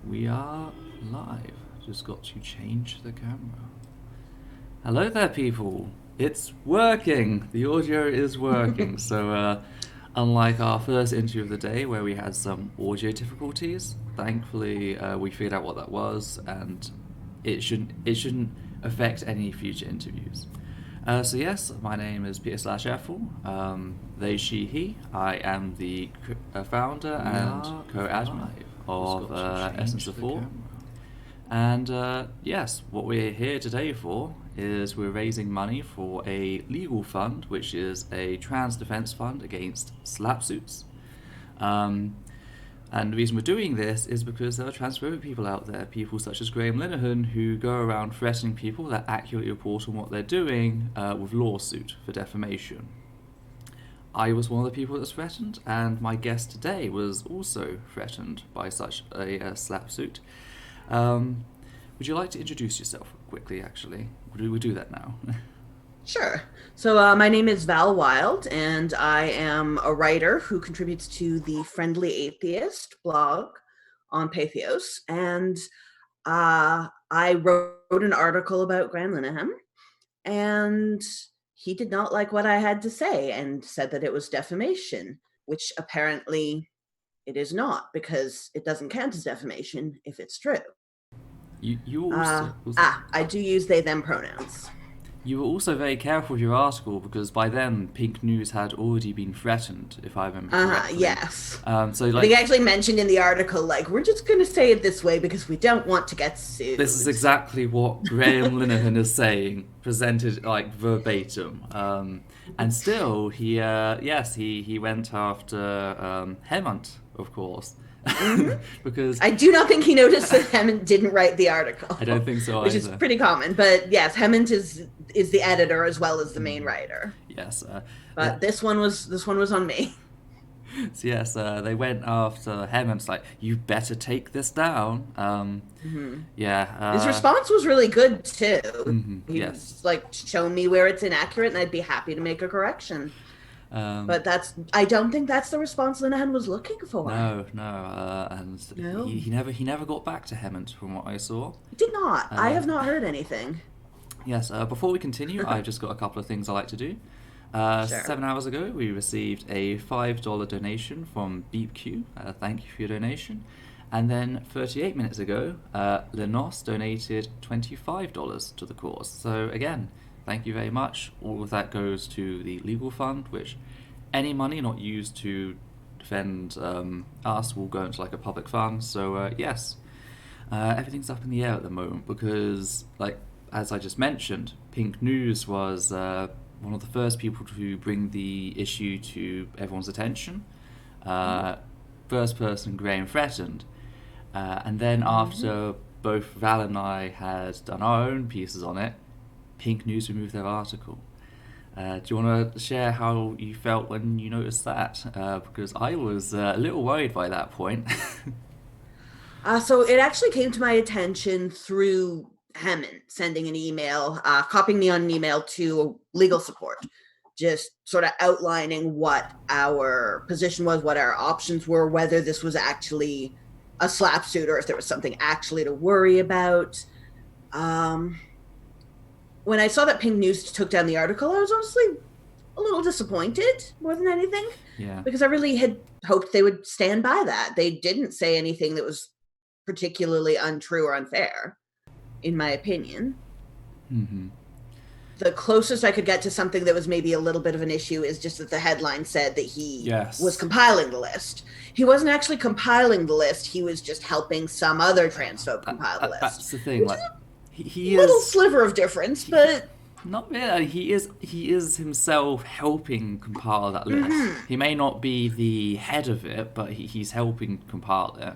We are live. Just got to change the camera. Hello there, people. It's working. The audio is working. So, unlike our first interview of the day, where we had some audio difficulties, thankfully we figured out what that was, and it shouldn't affect any future interviews. So yes, my name is Peter/Ethel. They, she, he. I am the founder and co-admin of Essence of Thought. And yes, what we're here today for is we're raising money for a legal fund, which is a trans defense fund against SLAPP suits. And the reason we're doing this is because there are transphobic people out there, people such as Graham Linehan, who go around threatening people that accurately report on what they're doing with lawsuit for defamation. I was one of the people that's threatened, and my guest today was also threatened by such a SLAPP suit. Would you like to introduce yourself quickly, actually? We'll do that now. Sure. So my name is Val Wild, and I am a writer who contributes to the Friendly Atheist blog on Pathos. And I wrote an article about Graham Linehan, and he did not like what I had to say and said that it was defamation, which apparently it is not, because it doesn't count as defamation if it's true. You also, I do use they, them pronouns. You were also very careful with your article because by then Pink News had already been threatened, if I remember correctly. Yes. So I think I actually mentioned in the article, like, we're just going to say it this way because we don't want to get sued. This is exactly what Graham Linehan is saying, presented like verbatim. And still, he went after Hemant, of course. Mm-hmm. Because I do not think he noticed that Hemant didn't write the article. I don't think so which either. is pretty common. But yes, Hemant is the editor as well as the main writer. Yes. But this one was on me. So yes, they went after Hemant's like, you better take this down. Yeah. His response was really good too. He yes. was like, show me where it's inaccurate and I'd be happy to make a correction. But I don't think that's the response Linehan was looking for. No. He never got back to Hemant from what I saw. He did not. I have not heard anything. Yes. Before we continue, I've just got a couple of things I like to do. Sure. 7 hours ago, we received a $5 donation from BeepQ. Thank you for your donation. And then 38 minutes ago, Lenos donated $25 to the cause. So again, thank you very much. All of that goes to the legal fund, which any money not used to defend us will go into like a public fund. So yes, everything's up in the air at the moment because, like as I just mentioned, Pink News was one of the first people to bring the issue to everyone's attention. First person Graham threatened, and then after both Val and I had done our own pieces on it, Pink News removed their article. Do you want to share how you felt when you noticed that? Because I was a little worried by that point. So it actually came to my attention through Hemant sending an email, copying me on an email to legal support, just sort of outlining what our position was, what our options were, whether this was actually a SLAPP suit or if there was something actually to worry about. When I saw that Pink News took down the article, I was honestly a little disappointed more than anything. Yeah. Because I really had hoped they would stand by that. They didn't say anything that was particularly untrue or unfair, in my opinion. The closest I could get to something that was maybe a little bit of an issue is just that the headline said that he was compiling the list. He wasn't actually compiling the list. He was just helping some other transphobe compile the list. That's the thing. Like, he is a little sliver of difference, but not really. He is himself helping compile that list. He may not be the head of it, but he's helping compile it.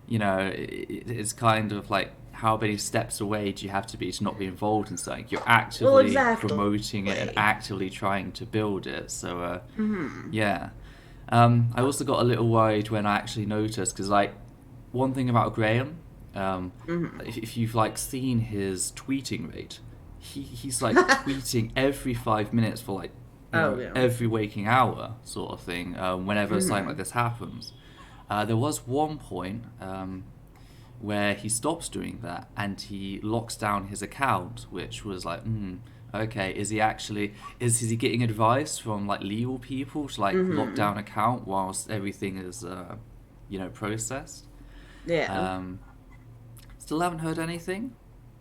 You know, it's kind of like, how many steps away do you have to be to not be involved in something? You're actively promoting it and actively trying to build it. So, yeah. I also got a little worried when I actually noticed, because, like, one thing about Graham, if you've, like, seen his tweeting rate, he's like, tweeting every 5 minutes for, like, every waking hour sort of thing, whenever something like this happens. There was one point where he stops doing that and he locks down his account, which was like, okay, is he getting advice from like legal people to like lock down account whilst everything is processed? Yeah. Um, Still haven't heard anything,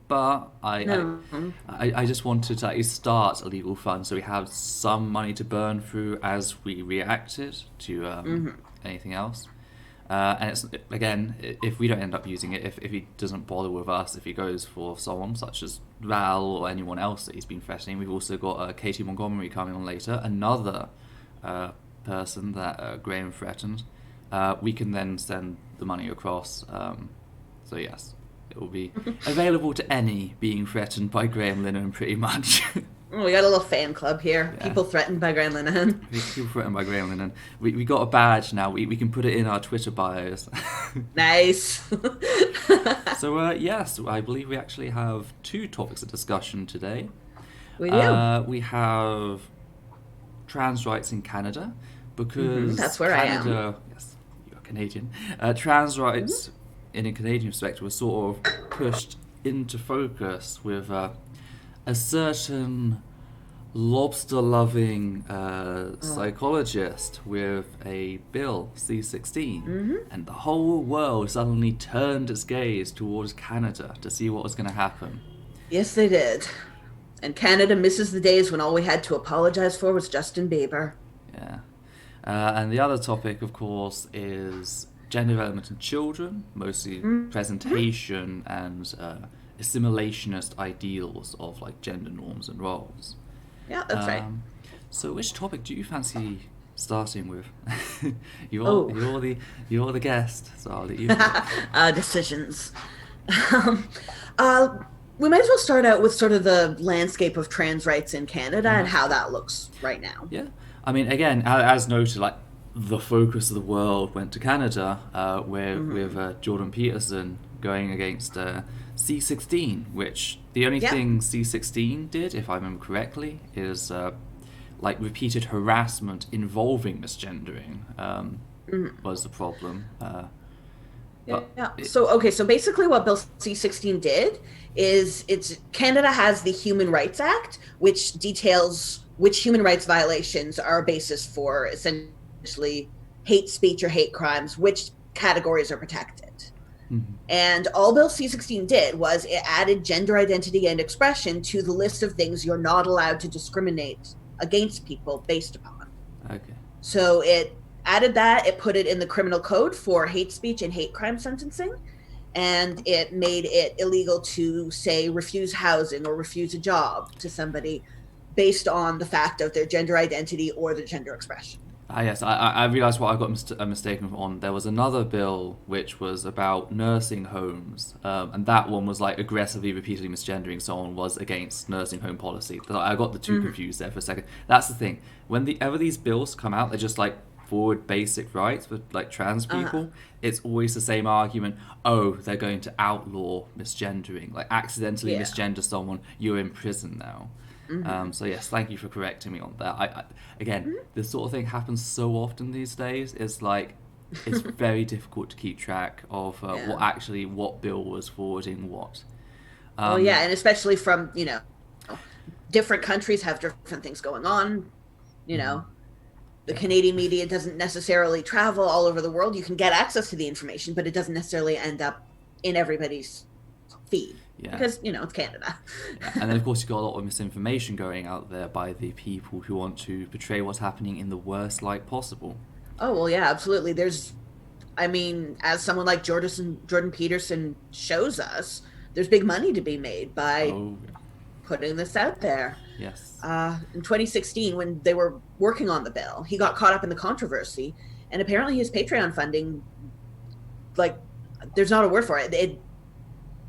but No. I just wanted to at least start a legal fund so we have some money to burn through as we reacted to anything else. And it's, again, if we don't end up using it, if he doesn't bother with us, if he goes for someone such as Val or anyone else that he's been threatening, we've also got Katie Montgomery coming on later, another person that Graham threatened. We can then send the money across. So yes, it will be available to any being threatened by Graham Linehan, pretty much. Oh, we got a little fan club here. Yeah. People threatened by Graham Linehan. People threatened by Graham Linehan. We got a badge now. We can put it in our Twitter bios. Nice. So yes, I believe we actually have two topics of discussion today. We do. We have trans rights in Canada, because That's where Canada, I am. yes, you're Canadian. Trans rights in a Canadian perspective was sort of pushed into focus with a certain lobster-loving psychologist with a bill, C-16, and the whole world suddenly turned its gaze towards Canada to see what was going to happen. Yes, they did. And Canada misses the days when all we had to apologize for was Justin Bieber. Yeah. And the other topic, of course, is gender development in children, mostly presentation and assimilationist ideals of like gender norms and roles. Yeah, that's right. So, which topic do you fancy starting with? you're the guest, so I'll let you. Decisions. We might as well start out with sort of the landscape of trans rights in Canada and how that looks right now. Yeah, I mean, again, as noted, like the focus of the world went to Canada, with Jordan Peterson going against C-16, which the only thing C-16 did, if I remember correctly, is like repeated harassment involving misgendering was the problem. So basically what Bill C-16 did is Canada has the Human Rights Act, which details which human rights violations are a basis for essentially hate speech or hate crimes, which categories are protected. And all Bill C-16 did was it added gender identity and expression to the list of things you're not allowed to discriminate against people based upon. Okay. So it added that, it put it in the criminal code for hate speech and hate crime sentencing, and it made it illegal to, say, refuse housing or refuse a job to somebody based on the fact of their gender identity or their gender expression. Yes, I realised what I got mistaken on. There was another bill which was about nursing homes, and that one was like aggressively, repeatedly misgendering someone was against nursing home policy. I got the two confused there for a second. That's the thing. Whenever these bills come out, they're just like forward basic rights for like trans people. It's always the same argument. Oh, they're going to outlaw misgendering. Like accidentally misgender someone, you're in prison now. So yes, thank you for correcting me on that. Again, this sort of thing happens so often these days. It's like it's very difficult to keep track of what bill was forwarding what. And especially from different countries have different things going on. The Canadian media doesn't necessarily travel all over the world. You can get access to the information, but it doesn't necessarily end up in everybody's feed. Yeah. Because, it's Canada. And then, of course, you've got a lot of misinformation going out there by the people who want to portray what's happening in the worst light possible. Oh, well, yeah, absolutely. As someone like Jordan Peterson shows us, there's big money to be made by putting this out there. Yes. In 2016, when they were working on the bill, he got caught up in the controversy, and apparently his Patreon funding, there's not a word for it. It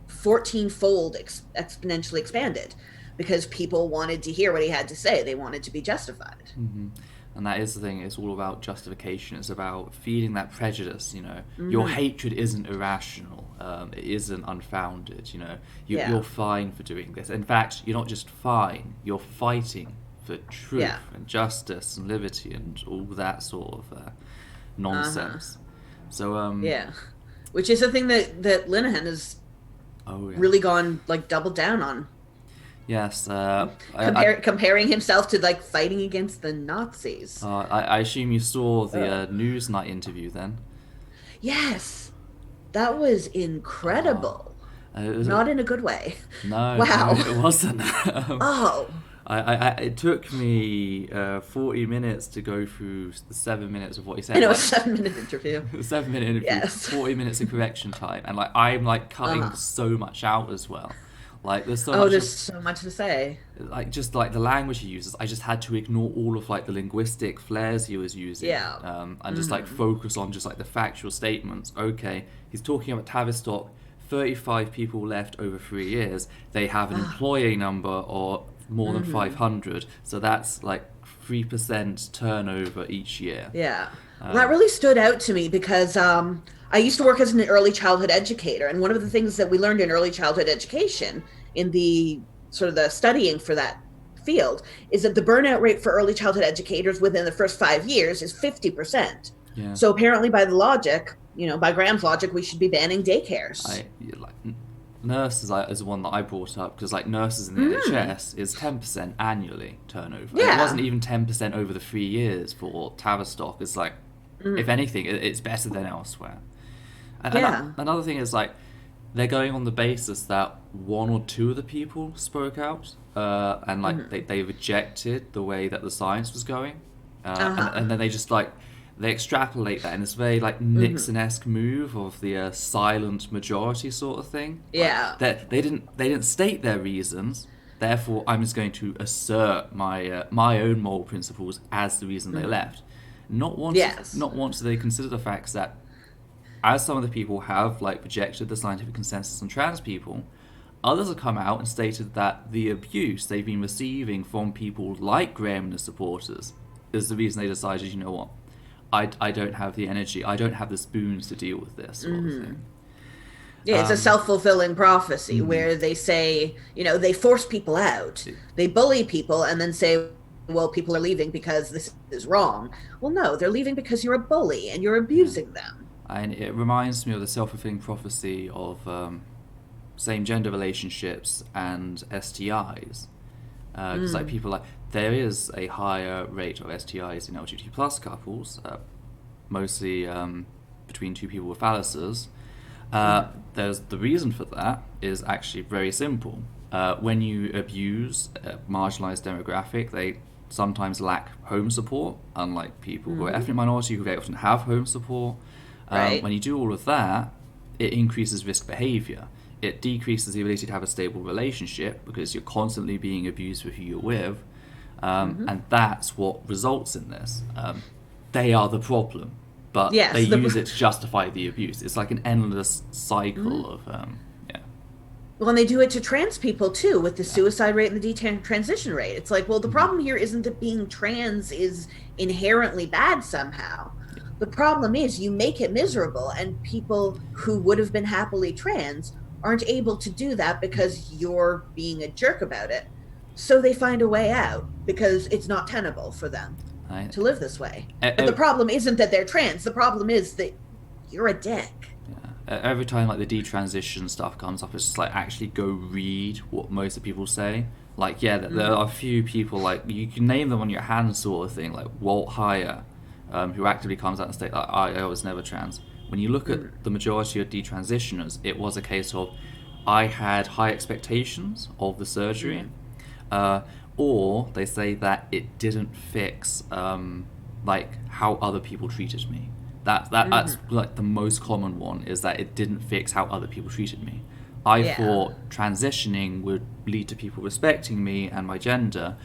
14-fold exponentially expanded because people wanted to hear what he had to say. They wanted to be justified. And that is the thing. It's all about justification. It's about feeding that prejudice. Your hatred isn't irrational. It isn't unfounded. You're fine for doing this. In fact, you're not just fine. You're fighting for truth and justice and liberty and all that sort of nonsense. So Yeah. Which is a thing that Linehan has oh yeah, really gone like double down on. yes. I Comparing himself to like fighting against the Nazis. I assume you saw the Ugh. Newsnight interview then. Yes, that was Oh, incredible. it was, Not in a good way. no, no, Wow. it wasn't. Oh, It took me 40 minutes to go through the 7 minutes of what he I said. know, a Like 7 minute interview. 7 minute interview, Yes. 40 minutes of correction time, and like I'm like cutting Uh-huh. so much out as well. Like there's so Oh, much there's of so much to say. like just like the language he uses. I just had to ignore all of like the linguistic flares he was using, Yeah. and just like Hmm. focus on just like the factual statements. Okay, he's talking about Tavistock. 35 people left over 3 years. They have an employee number or more than Hmm. 500, so that's like 3% turnover each year. Yeah. Well, that Um, really stood out to me because I used to work as an early childhood educator. And one of the things that we learned in early childhood education in the sort of the studying for that field is that the burnout rate for early childhood educators within the first 5 years is 50%. yeah. So apparently, by the logic, by Graham's logic, we should be banning daycares. Like nurses is one that I brought up because like nurses in the Mm, NHS is 10% annually turnover, and it wasn't yeah. even 10% over the 3 years for Tavistock. It's like, if Mm, anything, it's better than elsewhere. yeah. Another thing is like they're going on the basis that one or two of the people spoke out, and like Mm, they rejected the way that the science was going, uh-huh. and then they just like they extrapolate that in this very like Hmm. Nixon-esque move of the silent majority sort of thing. Like Yeah. they didn't state their reasons. Therefore, I'm just going to assert my own moral principles as the reason they Hmm. left. Not Yes. once do they consider the facts that, as some of the people have like rejected the scientific consensus on trans people, others have come out and stated that the abuse they've been receiving from people like Graham and his supporters is the reason they decided, you know what, I don't have the energy, I don't have the spoons to deal with this sort of Hmm. thing. Yeah, it's a Um, self-fulfilling prophecy mhm. where they say, they force people out, they bully people, and then say, well, people are leaving because this is wrong. Well, no, they're leaving because you're a bully and you're Yeah. abusing them. And it reminds me of the self-fulfilling prophecy of same-gender relationships and STIs. Because like Mm, people like there is a higher rate of STIs in LGBT plus couples, mostly between two people with phalluses. mm, There's the reason for that is actually very simple. When you abuse a marginalized demographic, they sometimes lack home support, unlike people who are mm, ethnic minority who very often have home support. right? When you do all of that, it increases risk behavior. It decreases the ability to have a stable relationship because you're constantly being abused with who you're with. Hmm. And that's what results in this. They are the problem, but they Yes, use it to justify the abuse. It's like an endless cycle mm. of, yeah, When they do it to trans people too, with the yeah, suicide rate and the detransition rate, it's like, well, the hmm problem here isn't that being trans is inherently bad somehow. yeah, The problem is you make it miserable, and people who would have been happily trans aren't able to do that because you're being a jerk about it. So they find a way out because it's not tenable for them I, to live this way. e- But the e- problem isn't that they're trans. The problem is that you're a dick. yeah. Every time like the detransition stuff comes up, it's just like actually go read what most of the people say. Like, yeah, there Mm, are a few people like you can name them on your hand, sort of thing, like Walt Heyer, who actively comes out and states like I was never trans. When you look mm, at the majority of detransitioners, it was a case of I had high expectations of the surgery, mm, uh, or they say that it didn't fix like how other people treated me. That's mm. like the most common one, is that it didn't fix how other people treated me. I Yeah. thought transitioning would lead to people respecting me and my gender.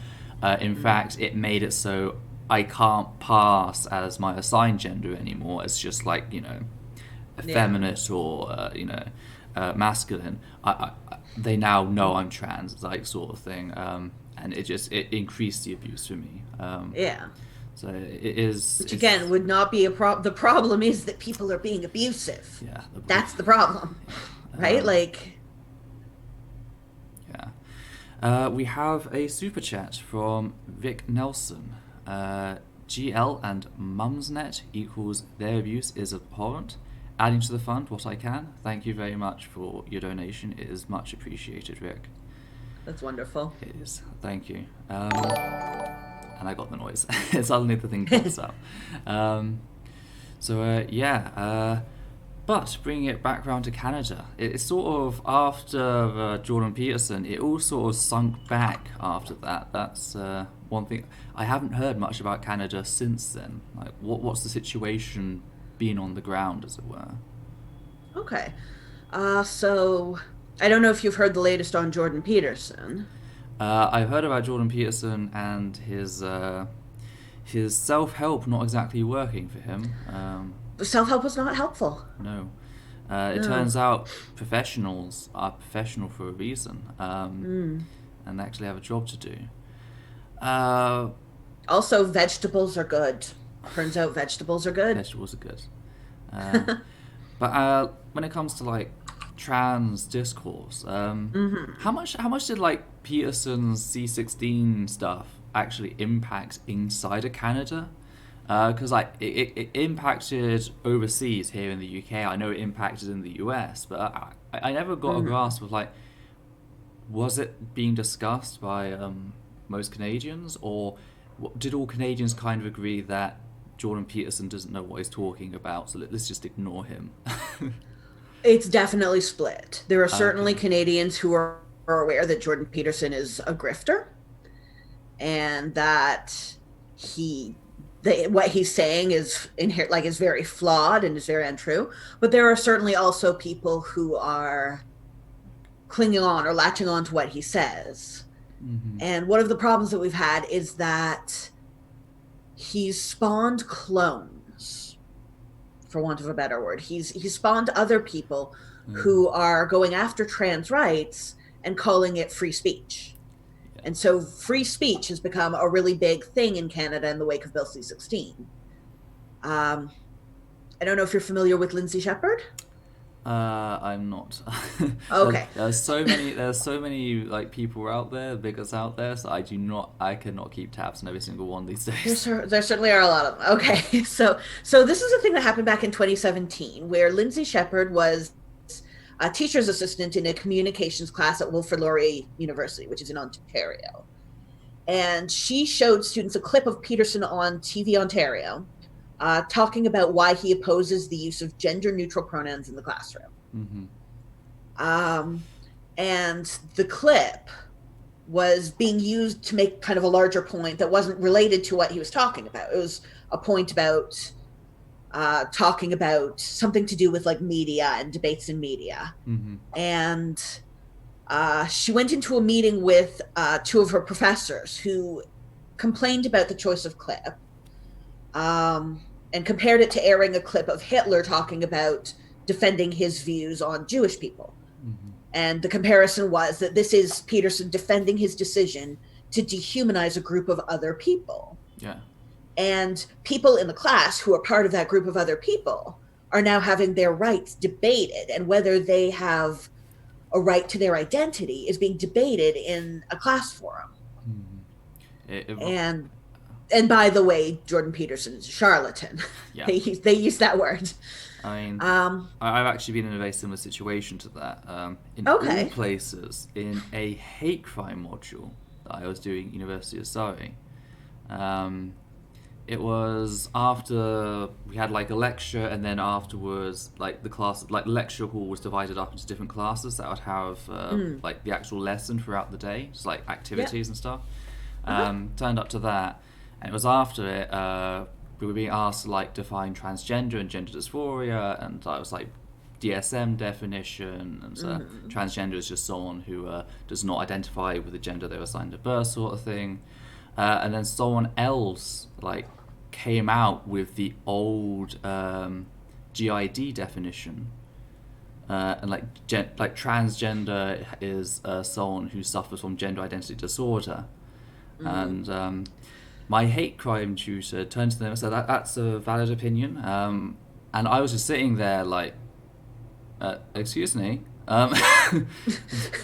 In Mm, fact, it made it so I can't pass as my assigned gender anymore. It's just like, yeah. effeminate or masculine. They now know I'm trans, like sort of thing, and it increased the abuse for me. Yeah. So it is Which again it's would not be a problem. The problem is that people are being abusive. yeah That's the problem, right? um, Like, yeah. We have a super chat from Vic Nelson. GL and Mumsnet equals their abuse is abhorrent. Adding to the fund what I can. Thank you very much for your donation. It is much appreciated, Rick. That's wonderful. It is. Thank you. And I got the noise. Suddenly the thing pops up. But bringing it back around to Canada, it's sort of after Jordan Peterson, it all sort of sunk back after that. That's one thing. I haven't heard much about Canada since then. Like, what's the situation been on the ground, as it were? Okay. So I don't know if you've heard the latest on Jordan Peterson. I've heard about Jordan Peterson and his self-help not exactly working for him. Self-help was not helpful. No. It turns out professionals are professional for a reason, and they actually have a job to do. Also, vegetables are good. Turns out vegetables are good. Vegetables are good. But when it comes to like trans discourse, how much did like Peterson's C16 stuff actually impact inside of Canada? Because like it impacted overseas here in the UK. I know it impacted in the US, but I never got a grasp of like, was it being discussed by most Canadians, or did all Canadians kind of agree that Jordan Peterson doesn't know what he's talking about, so let's just ignore him? It's definitely split. There are certainly Canadians who are aware that Jordan Peterson is a grifter, and that what he's saying is is very flawed and is very untrue. But there are certainly also people who are clinging on or latching on to what he says. And one of the problems that we've had is that he's spawned clones, for want of a better word. He's spawned other people who are going after trans rights and calling it free speech. And so free speech has become a really big thing in Canada in the wake of Bill C-16. I don't know if you're familiar with Lindsay Shepherd. I'm not. Okay. There's so many like people out there, bigots out there, so I cannot keep tabs on every single one these days. There certainly are a lot of them. Okay. So this is a thing that happened back in 2017, where Lindsay Shepherd was a teacher's assistant in a communications class at Wilfrid Laurier University, which is in Ontario. And she showed students a clip of Peterson on TV Ontario, talking about why he opposes the use of gender-neutral pronouns in the classroom. And the clip was being used to make kind of a larger point that wasn't related to what he was talking about. It was a point about talking about something to do with like media and debates in media. And she went into a meeting with two of her professors who complained about the choice of clip, and compared it to airing a clip of Hitler talking about defending his views on Jewish people. And the comparison was that this is Peterson defending his decision to dehumanize a group of other people. And people in the class who are part of that group of other people are now having their rights debated, and whether they have a right to their identity is being debated in a class forum. And by the way, Jordan Peterson is a charlatan. They use that word. I mean, I've actually been in a very similar situation to that. In all places, in a hate crime module that I was doing at University of Surrey. It was after we had like a lecture, and then afterwards, like the class, like the lecture hall was divided up into different classes that would have like the actual lesson throughout the day, just like activities and stuff. Turned up to that, and it was after it we were being asked to like define transgender and gender dysphoria, and I was like DSM definition, and so transgender is just someone who does not identify with the gender they were assigned at birth, sort of thing. And then someone else like came out with the old GID definition, and like transgender is someone who suffers from gender identity disorder. And my hate crime tutor turned to them and said that's a valid opinion, and I was just sitting there like, excuse me.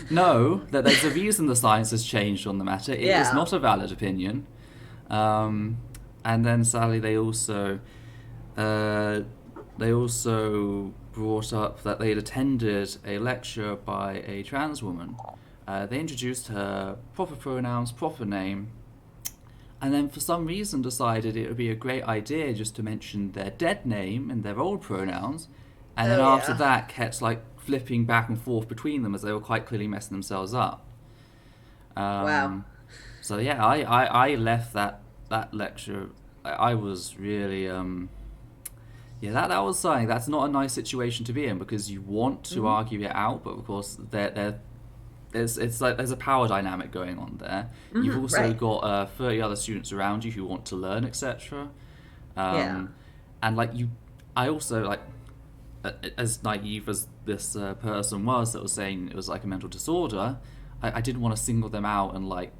No, that there's a reason the science has changed on the matter. It is not a valid opinion. and then sadly they also brought up that they had attended a lecture by a trans woman. They introduced her proper pronouns, proper name, and then for some reason decided it would be a great idea just to mention their dead name and their old pronouns, and then after that kept like flipping back and forth between them as they were quite clearly messing themselves up. Wow. So yeah, I left that lecture. I was really yeah, that was something. That's not a nice situation to be in, because you want to argue it out, but of course it's like there's a power dynamic going on there. You've also got 30 other students around you who want to learn, etc. And like I also like, as naive as this person was that was saying it was like a mental disorder, I didn't want to single them out and like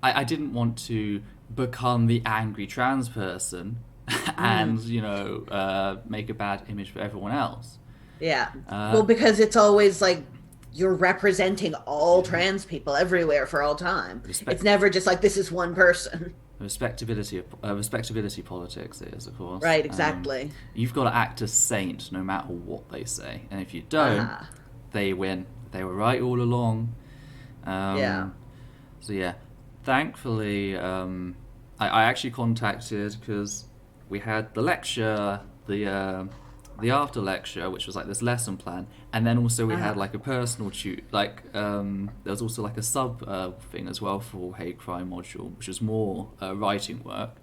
I didn't want to become the angry trans person and make a bad image for everyone else. Well, because it's always like you're representing all trans people everywhere for all time. It's never just like this is one person. Respectability politics is, of course. Right, exactly. You've got to act a saint no matter what they say, and if you don't, they win. They were right all along. So yeah, thankfully, I actually contacted, because we had the lecture, the after lecture, which was like this lesson plan, and then also we had like a personal there was also like a sub thing as well for hate crime module, which was more writing work,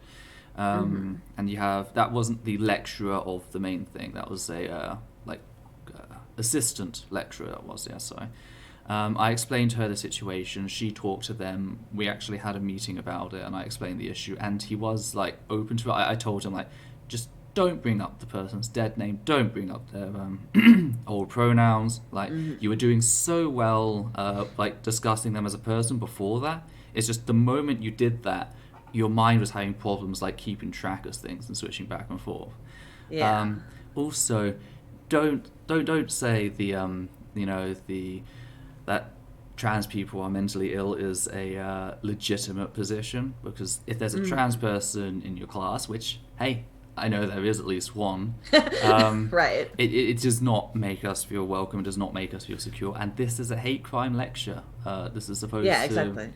and that wasn't the lecturer of the main thing, that was a assistant lecturer, that was, sorry. I explained to her the situation, she talked to them, we actually had a meeting about it, and I explained the issue, and he was like open to it. I told him like, just don't bring up the person's dead name, don't bring up their old pronouns, like you were doing so well like discussing them as a person before that. It's just the moment you did that, your mind was having problems like keeping track of things and switching back and forth. Also, don't say that trans people are mentally ill is a legitimate position, because if there's a trans person in your class, which, hey, I know there is at least one, right, it does not make us feel welcome, it does not make us feel secure, and this is a hate crime lecture. This is supposed to... exactly.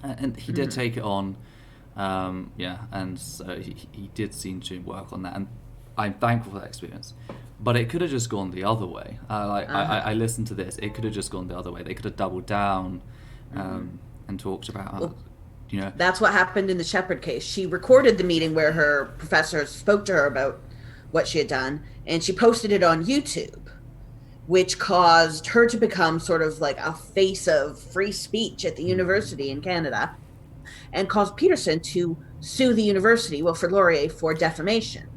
And he did take it on, and so he did seem to work on that, and I'm thankful for that experience. But it could have just gone the other way. I listened to this. It could have just gone the other way. They could have doubled down and talked about, That's what happened in the Shepherd case. She recorded the meeting where her professors spoke to her about what she had done, and she posted it on YouTube, which caused her to become sort of like a face of free speech at the university in Canada, and caused Peterson to sue the university, for Laurier, for defamation.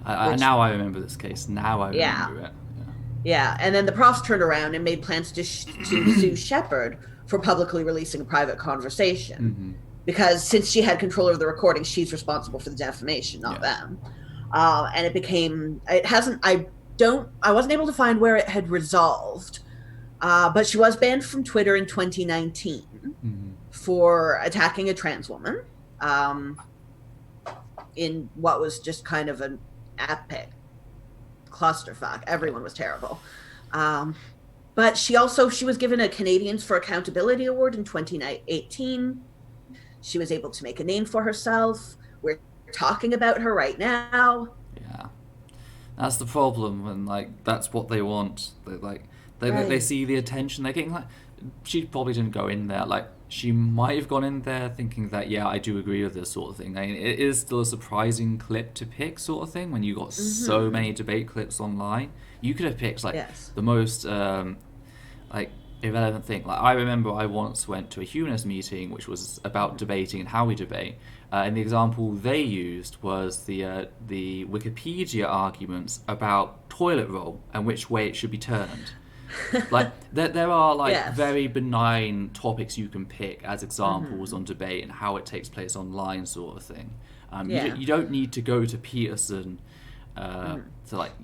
Now I remember this case. Now I remember it. Yeah, and then the profs turned around and made plans to sue Shepherd for publicly releasing a private conversation, because since she had control over the recording, she's responsible for the defamation, not them. And it hasn't. I wasn't able to find where it had resolved, but she was banned from Twitter in 2019 for attacking a trans woman, in what was just kind of an epic clusterfuck. Everyone was terrible. But she was given a Canadians for Accountability Award in 2018. She was able to make a name for herself. We're talking about her right now. Yeah, that's the problem, and that's what they want. They see the attention they're getting. She probably didn't go in there she might have gone in there thinking that, I do agree with this sort of thing. I mean, it is still a surprising clip to pick sort of thing when you got so many debate clips online. You could have picked the most irrelevant thing. I remember I once went to a humanist meeting which was about debating and how we debate. And the example they used was the Wikipedia arguments about toilet roll and which way it should be turned. There are very benign topics you can pick as examples on debate and how it takes place online sort of thing. You don't need to go to Peterson to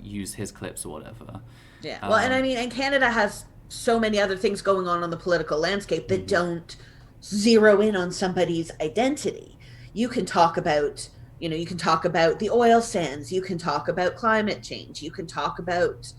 use his clips or whatever. Well, and Canada has so many other things going on the political landscape that don't zero in on somebody's identity. you can talk about, you can talk about the oil sands, you can talk about climate change, you can talk about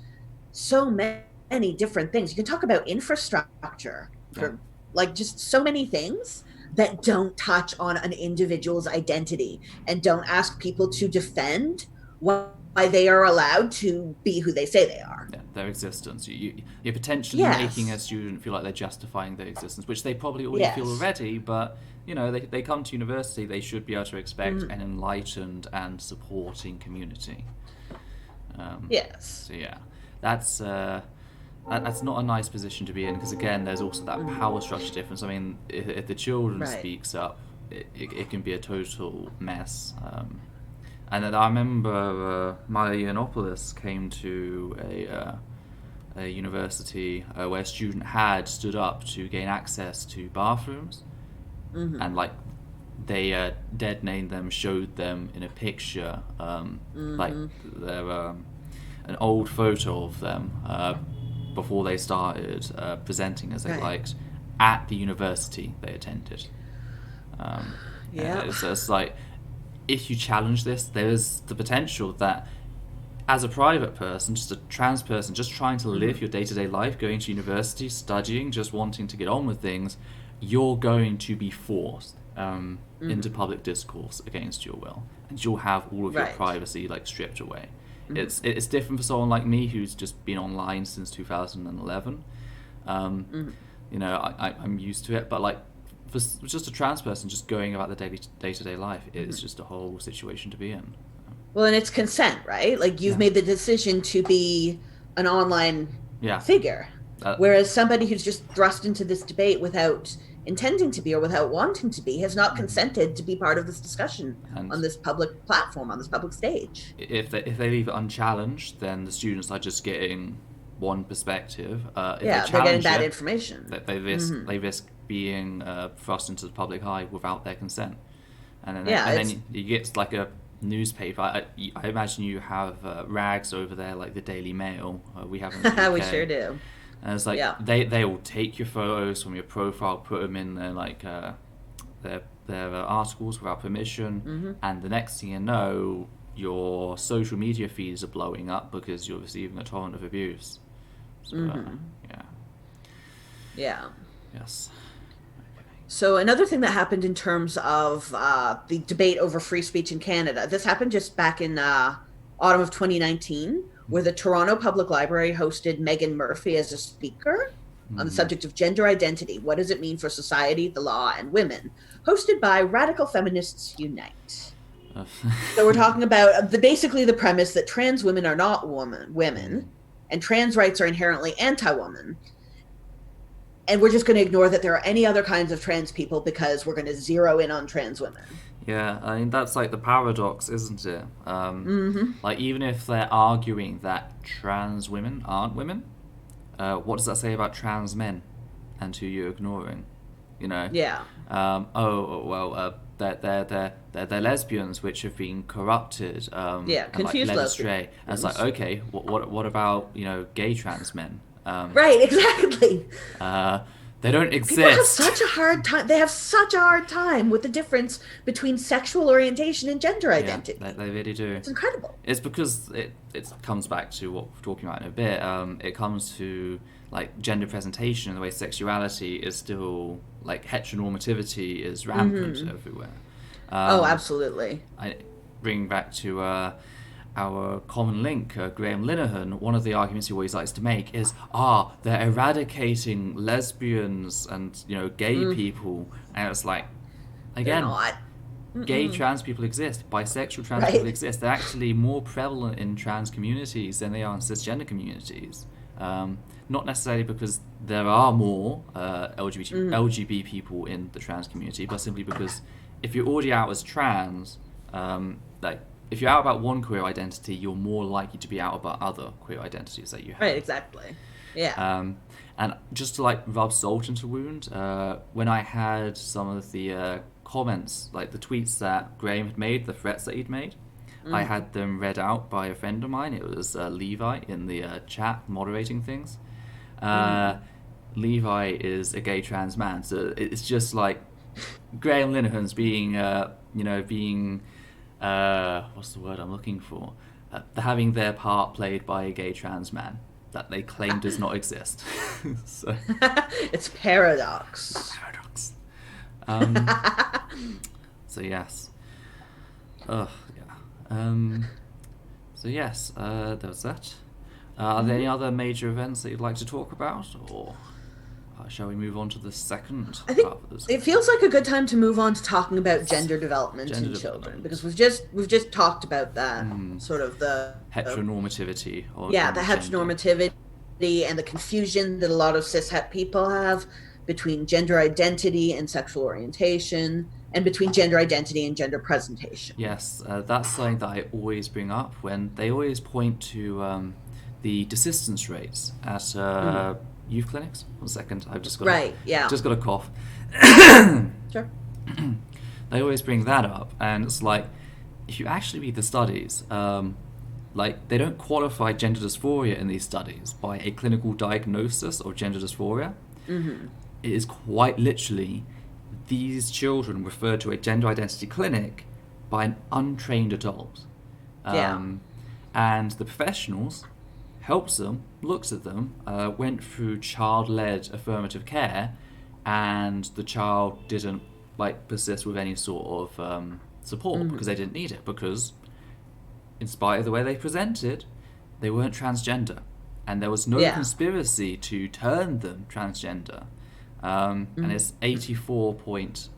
so many different things. You can talk about infrastructure Yeah. for like just so many things that don't touch on an individual's identity and don't ask people to defend why they are allowed to be who they say they are. Yeah, their existence. You're potentially making a Yes. student feel like they're justifying their existence, which they probably already feel Yes. already, but, they come to university, they should be able to expect Mm. an enlightened and supporting community. Yes. So, yeah, that's... that's not a nice position to be in, because again, there's also that power structure difference. I mean, if the children Right. speaks up, it can be a total mess. And then I remember Maya Yiannopoulos came to a university where a student had stood up to gain access to bathrooms, and like they dead named them, showed them in a picture, like they're an old photo of them before they started presenting as they Right. liked at the university they attended. Yeah. It's like, if you challenge this, there's the potential that as a private person, just a trans person, just trying to live your day-to-day life, going to university, studying, just wanting to get on with things, you're going to be forced into public discourse against your will, and you'll have all of your Right. privacy like stripped away. It's different for someone like me who's just been online since 2011. I'm used to it, but like for just a trans person just going about their day-to-day life, it's just a whole situation to be in. Well, and it's consent, right? Like you've Yeah. made the decision to be an online Yeah. figure. Whereas somebody who's just thrust into this debate without intending to be or without wanting to be has not consented to be part of this discussion And on this public platform, on this public stage. if they leave it unchallenged, then the students are just getting one perspective. If Yeah, they they're getting challenge bad it, information. they risk being thrust into the public eye without their consent, and Yeah, then you get like a newspaper. I imagine you have rags over there like the Daily Mail. We have in the UK. We sure do. And it's like Yeah. they will take your photos from your profile, put them in their like their articles without permission, and the next thing you know, your social media feeds are blowing up because you're receiving a torrent of abuse. So, yeah. Yeah. Yes. So another thing that happened in terms of the debate over free speech in Canada, this happened just back in autumn of 2019, where the Toronto Public Library hosted Megan Murphy as a speaker on the subject of gender identity. What does it mean for society, the law, and women? Hosted by Radical Feminists Unite. So we're talking about basically the premise that trans women are not women, and trans rights are inherently anti-woman. And we're just going to ignore that there are any other kinds of trans people because we're going to zero in on trans women. Yeah, I mean, that's like the paradox, isn't it? Like, even if they're arguing that trans women aren't women, what does that say about trans men and who you're ignoring? Yeah. They're lesbians which have been corrupted. Yeah, and, confused led lesbians. astray. And it's like, okay, what about gay trans men? Right, exactly. They don't exist. People have such a hard time. They have such a hard time with the difference between sexual orientation and gender identity. Yeah, they really do. It's incredible. It's because it comes back to what we're talking about in a bit. It comes to like gender presentation and the way sexuality is still like heteronormativity is rampant everywhere. Oh, absolutely. I bring back to our common link, Graham Linehan. One of the arguments he always likes to make is, they're eradicating lesbians and gay people, and it's like, again, They're not. gay trans people exist, bisexual trans Right. people exist. They're actually more prevalent in trans communities than they are in cisgender communities. Not necessarily because there are more LGBT people in the trans community, but simply because if you're already out as trans, if you're out about one queer identity, you're more likely to be out about other queer identities that you have. Right, exactly. Yeah. And just to like rub salt into the wound, when I had some of the comments, like the tweets that Graham had made, the threats that he'd made, I had them read out by a friend of mine. It was Levi in the chat moderating things. Levi is a gay trans man, so it's just like Graham Linehan's being being, what's the word I'm looking for? Having their part played by a gay trans man that they claim does not exist. So, It's paradox. paradox. Um, so yes. Ugh, yeah. So yes, there was that. Are there any other major events that you'd like to talk about, or shall we move on to the second I think half of this? it feels like a good time to move on to talking about gender development in children, because we've just talked about that sort of the Heteronormativity, or the gender. heteronormativity and the confusion that a lot of cishet people have between gender identity and sexual orientation, and between gender identity and gender presentation. Yes, that's something that I always bring up when they always point to the desistance rates at youth clinics. 1 second, I've just got just got a cough. Sure. They always bring that up, and it's like, if you actually read the studies, like, they don't qualify gender dysphoria in these studies by a clinical diagnosis of gender dysphoria. It is quite literally these children referred to a gender identity clinic by an untrained adult. And the professionals helps them, looks at them, went through child-led affirmative care, and the child didn't persist with any sort of support because they didn't need it, because in spite of the way they presented, they weren't transgender, and there was no conspiracy to turn them transgender. And it's 84 point,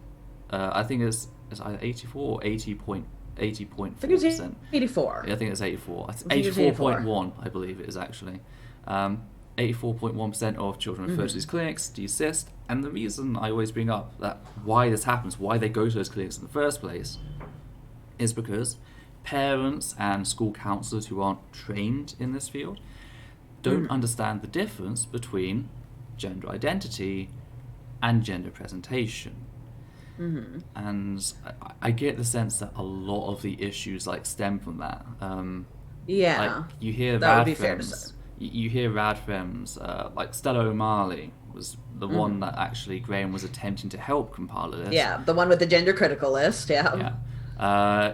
I think it's either 84 or 80.4%. I think it's 84. Yeah, I think it's 84. 84.1, I believe it is actually. 84.1% of children referred to these clinics desist, and the reason I always bring up that why this happens, why they go to those clinics in the first place, is because parents and school counsellors who aren't trained in this field don't understand the difference between gender identity and gender presentation. And I get the sense that a lot of the issues stem from that. You hear that would be fair to say. You hear rad femmes, like Stella O'Malley was the one that actually Graham was attempting to help compile a list. Yeah, the one with the gender critical list. Yeah.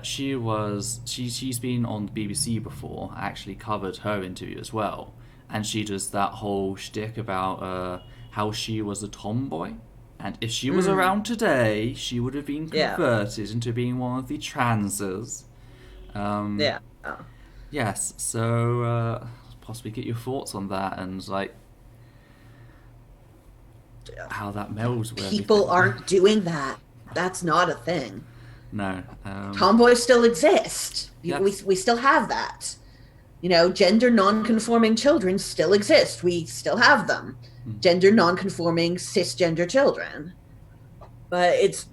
She's been on the BBC before. I actually covered her interview as well, and she does that whole shtick about how she was a tomboy, and if she was around today, she would have been converted into being one of the transes. Yes, so possibly get your thoughts on that, and how that melds with people everything. aren't doing that. That's not a thing. No. Tomboys still exist. Yeah. We still have that. Gender non-conforming children still exist. We still have them. Gender non-conforming cisgender children. But it's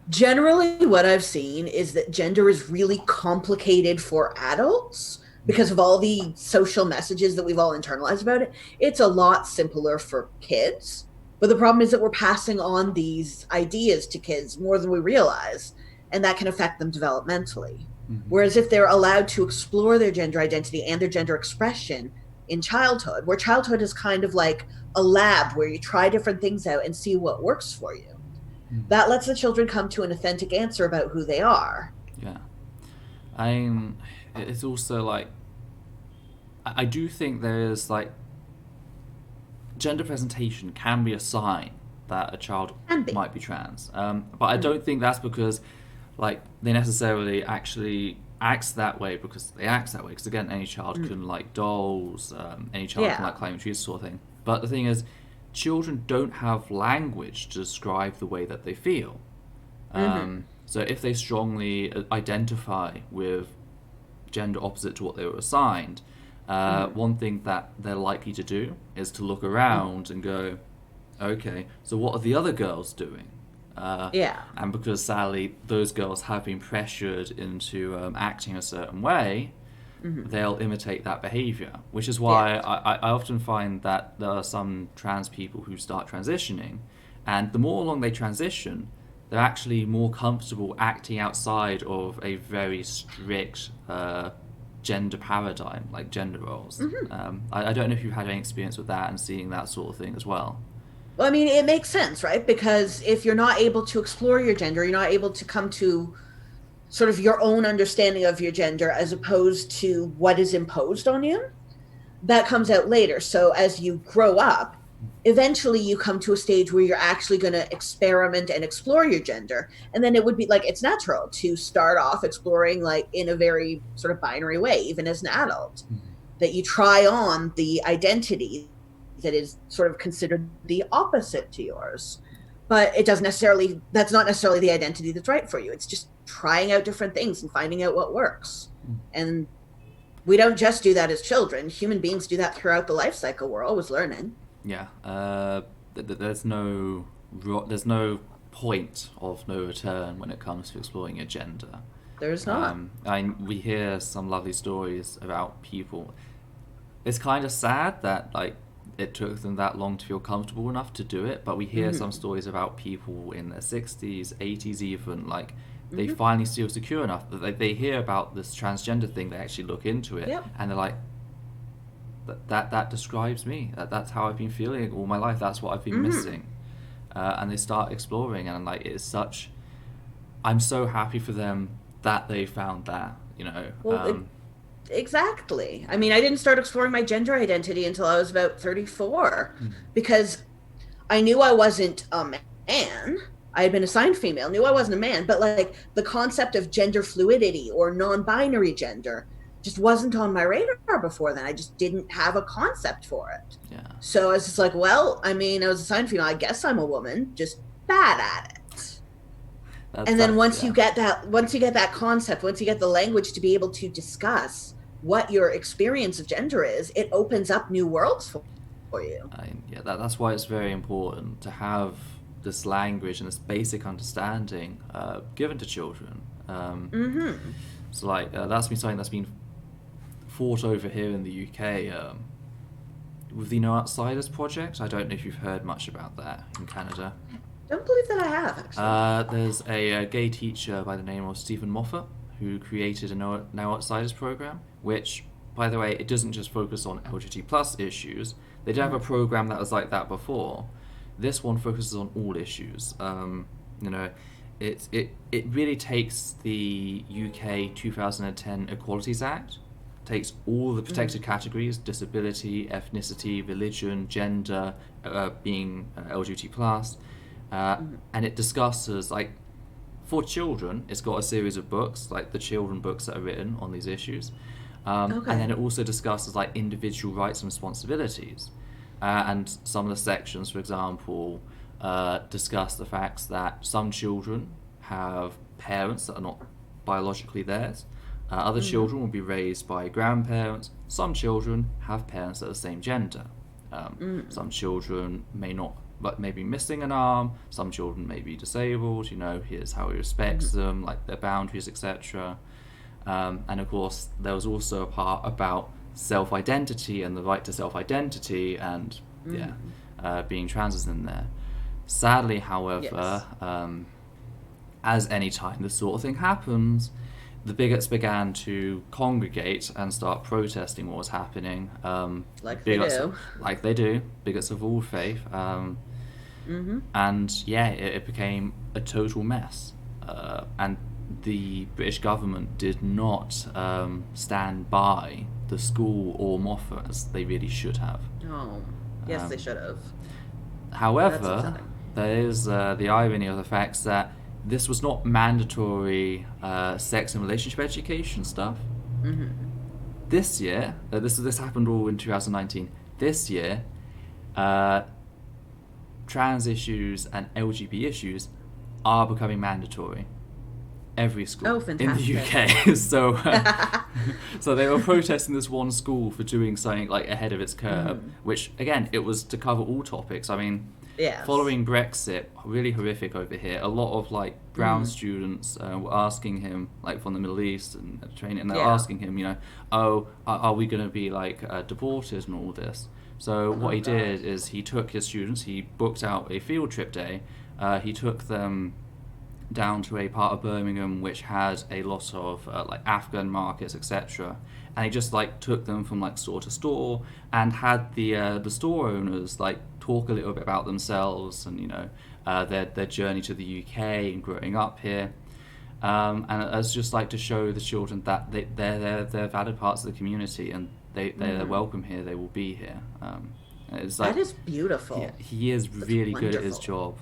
generally what I've seen is that gender is really complicated for adults because of all the social messages that we've all internalized about it. It's a lot simpler for kids. But the problem is that we're passing on these ideas to kids more than we realize, and that can affect them developmentally. Whereas if they're allowed to explore their gender identity and their gender expression in childhood, where childhood is kind of like a lab where you try different things out and see what works for you, that lets the children come to an authentic answer about who they are. Yeah. It's also I do think there is gender presentation can be a sign that a child might be trans, but I don't think that's because they necessarily actually acts that way because they act that way, because again, any child can like dolls, any child can climbing trees, sort of thing. But the thing is, children don't have language to describe the way that they feel. So if they strongly identify with gender opposite to what they were assigned, one thing that they're likely to do is to look around and go, okay, so what are the other girls doing? And because sadly those girls have been pressured into acting a certain way, they'll imitate that behavior, which is why I often find that there are some trans people who start transitioning, and the more along they transition, they're actually more comfortable acting outside of a very strict gender paradigm, like gender roles. I don't know if you've had any experience with that and seeing that sort of thing as well. Well, I mean, it makes sense, right? Because if you're not able to explore your gender, you're not able to come to sort of your own understanding of your gender as opposed to what is imposed on you. That comes out later. So as you grow up, eventually you come to a stage where you're actually going to experiment and explore your gender. And then it would be like it's natural to start off exploring like in a very sort of binary way, even as an adult, that you try on the identity that is sort of considered the opposite to yours. But it doesn't necessarily, that's not necessarily the identity that's right for you. It's just trying out different things and finding out what works. And we don't just do that as children. Human beings do that throughout the life cycle. We're always learning. Yeah, there's no point of no return when it comes to exploring your gender. There's not. We hear some lovely stories about people. It's kind of sad that like it took them that long to feel comfortable enough to do it, but we hear some stories about people in their 60s, 80s even, like they finally feel secure enough that they hear about this transgender thing, they actually look into it, Yep. and they're like, that describes me. That's how I've been feeling all my life. That's what I've been missing. And they start exploring, and like I'm so happy for them that they found that. Well, exactly. I mean, I didn't start exploring my gender identity until I was about 34 because I knew I wasn't a man. I had been assigned female, knew I wasn't a man, but like the concept of gender fluidity or non-binary gender just wasn't on my radar before then. I just didn't have a concept for it. Yeah. So I was just like, well, I mean, I was assigned female. I guess I'm a woman, just bad at it. And then once you get that concept, once you get the language to be able to discuss what your experience of gender is, it opens up new worlds for you. That's why it's very important to have this language and this basic understanding given to children. So like that's been something that's been fought over here in the UK with the No Outsiders project. I don't know if you've heard much about that in Canada. Don't believe that I have, actually. There's a gay teacher by the name of Stephen Moffat who created a No Outsiders program, which, by the way, it doesn't just focus on LGBT plus issues. They did have a program that was like that before. This one focuses on all issues. It really takes the UK 2010 Equalities Act, takes all the protected categories: disability, ethnicity, religion, gender, being LGBT plus, and it discusses like for children. It's got a series of books, like the children books that are written on these issues, and then it also discusses like individual rights and responsibilities. And some of the sections, for example, discuss the facts that some children have parents that are not biologically theirs. Other children will be raised by grandparents. Some children have parents that are the same gender. Some children may be missing an arm. Some children may be disabled. Here's how he respects them, like their boundaries, etc. And of course, there was also a part about self-identity and the right to self-identity and being trans is in there. Sadly, however, as any time this sort of thing happens, the bigots began to congregate and start protesting what was happening. Like they do. Bigots of all faith. And it became a total mess. And the British government did not stand by the school or Moffat as they really should have. Oh, yes, they should have. However, there is the irony of the fact that this was not mandatory sex and relationship education stuff. This year, this happened all in 2019. This year, trans issues and LGBT issues are becoming mandatory. Every school in the UK. So they were protesting this one school for doing something like ahead of its curve, which again, it was to cover all topics. I mean, following Brexit, really horrific over here. A lot of like brown students were asking him, like from the Middle East and training, and they're asking him, are we going to be like deported and all this? So what he did is he took his students, he booked out a field trip day, he took them down to a part of Birmingham which had a lot of like Afghan markets, etc. And he just like took them from like store to store and had the store owners like talk a little bit about themselves and their journey to the UK and growing up here. And I'd just like to show the children that they're valid parts of the community, and they're welcome here. They will be here. It's like, that is beautiful. yeah, he is really good at his job.